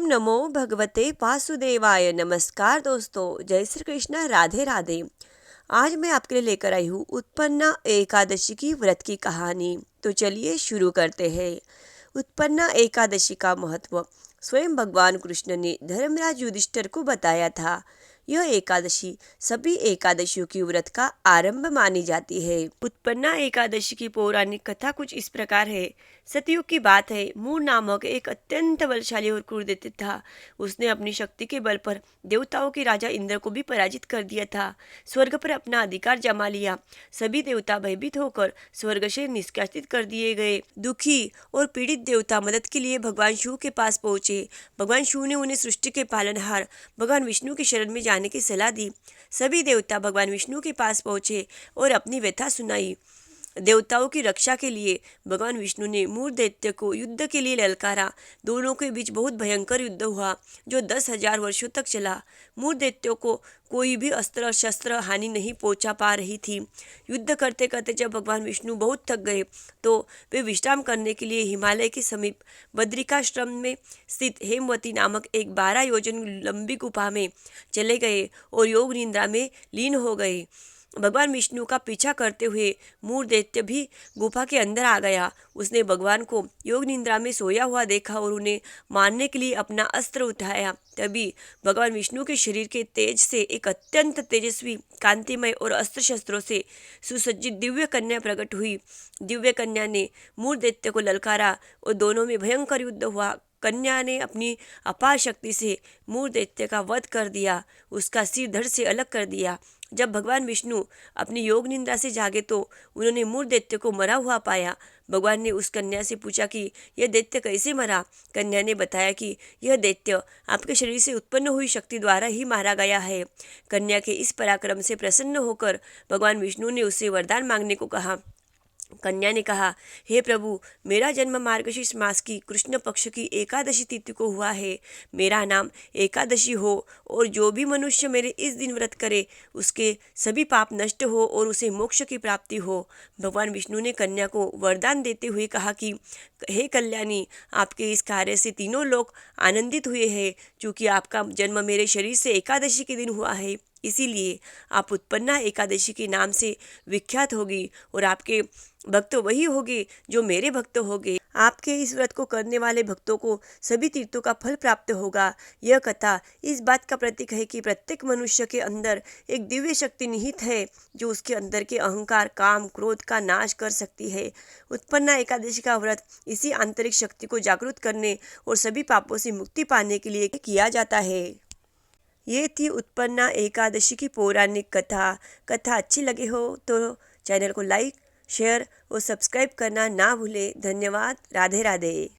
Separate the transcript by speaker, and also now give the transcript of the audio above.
Speaker 1: नमो भगवते वासुदेवाय। नमस्कार दोस्तों, जय श्री कृष्ण, राधे राधे। आज मैं आपके लिए लेकर आई हूँ उत्पन्ना एकादशी की व्रत की कहानी। तो चलिए शुरू करते हैं। उत्पन्ना एकादशी का महत्व स्वयं भगवान कृष्ण ने धर्मराज युधिष्ठिर को बताया था। यह एकादशी सभी एकादशियों की व्रत का आरंभ मानी जाती है। उत्पन्ना एकादशी की पौराणिक कथा कुछ इस प्रकार है। सतयुग की बात है। मूर नामक एक अत्यंत बलशाली और क्रूर दैत्य था। उसने अपनी शक्ति के बल पर देवताओं के राजा इंद्र को भी पराजित कर दिया था। स्वर्ग पर अपना अधिकार जमा लिया। सभी देवता भयभीत होकर स्वर्ग से निष्कासित कर दिए गए। दुखी और पीड़ित देवता मदद के लिए भगवान शिव के पास पहुंचे। भगवान शिव ने उन्हें सृष्टि के पालनहार भगवान विष्णु की शरण में जाने की सलाह दी। सभी देवता भगवान विष्णु के पास पहुंचे और अपनी व्यथा सुनाई। देवताओं की रक्षा के लिए भगवान विष्णु ने मूर दैत्य को युद्ध के लिए ललकारा। दोनों के बीच बहुत भयंकर युद्ध हुआ जो 10,000 वर्षों तक चला। मूर दैत्यों को कोई भी अस्त्र शस्त्र हानि नहीं पहुंचा पा रही थी। युद्ध करते करते जब भगवान विष्णु बहुत थक गए तो वे विश्राम करने के लिए हिमालय के समीप बद्रिकाश्रम में स्थित हेमवती नामक एक 12 योजन लंबी गुफा में चले गए और योग निद्रा में लीन हो गए। भगवान विष्णु का पीछा करते हुए मूर दैत्य भी गुफा के अंदर आ गया। उसने भगवान को योग निद्रा में सोया हुआ देखा और उन्हें मारने के लिए अपना अस्त्र उठाया। तभी भगवान विष्णु के शरीर के तेज से एक अत्यंत तेजस्वी, कांतिमय और अस्त्र शस्त्रों से सुसज्जित दिव्य कन्या प्रकट हुई। दिव्य कन्या ने मूर दैत्य को ललकारा और दोनों में भयंकर युद्ध हुआ। कन्या ने अपनी अपार शक्ति से मूर दैत्य का वध कर दिया, उसका सिर धड़ से अलग कर दिया। जब भगवान विष्णु अपनी योग निद्रा से जागे तो उन्होंने मूर दैत्य को मरा हुआ पाया। भगवान ने उस कन्या से पूछा कि यह दैत्य कैसे मरा। कन्या ने बताया कि यह दैत्य आपके शरीर से उत्पन्न हुई शक्ति द्वारा ही मारा गया है। कन्या के इस पराक्रम से प्रसन्न होकर भगवान विष्णु ने उससे वरदान मांगने को कहा। कन्या ने कहा, हे प्रभु, मेरा जन्म मार्गशीर्ष मास की कृष्ण पक्ष की एकादशी तिथि को हुआ है। मेरा नाम एकादशी हो और जो भी मनुष्य मेरे इस दिन व्रत करे उसके सभी पाप नष्ट हो और उसे मोक्ष की प्राप्ति हो। भगवान विष्णु ने कन्या को वरदान देते हुए कहा कि हे कल्याणी, आपके इस कार्य से तीनों लोग आनंदित हुए हैं। चूँकि आपका जन्म मेरे शरीर से एकादशी के दिन हुआ है, इसीलिए आप उत्पन्ना एकादशी के नाम से विख्यात होगी और आपके भक्त वही होंगे जो मेरे भक्त होंगे। आपके इस व्रत को करने वाले भक्तों को सभी तीर्थों का फल प्राप्त होगा। यह कथा इस बात का प्रतीक है कि प्रत्येक मनुष्य के अंदर एक दिव्य शक्ति निहित है जो उसके अंदर के अहंकार, काम, क्रोध का नाश कर सकती है। उत्पन्ना एकादशी का व्रत इसी आंतरिक शक्ति को जागृत करने और सभी पापों से मुक्ति पाने के लिए किया जाता है। ये थी उत्पन्ना एकादशी की पौराणिक कथा। कथा अच्छी लगे हो तो चैनल को लाइक, शेयर और सब्सक्राइब करना ना भूलें। धन्यवाद। राधे राधे।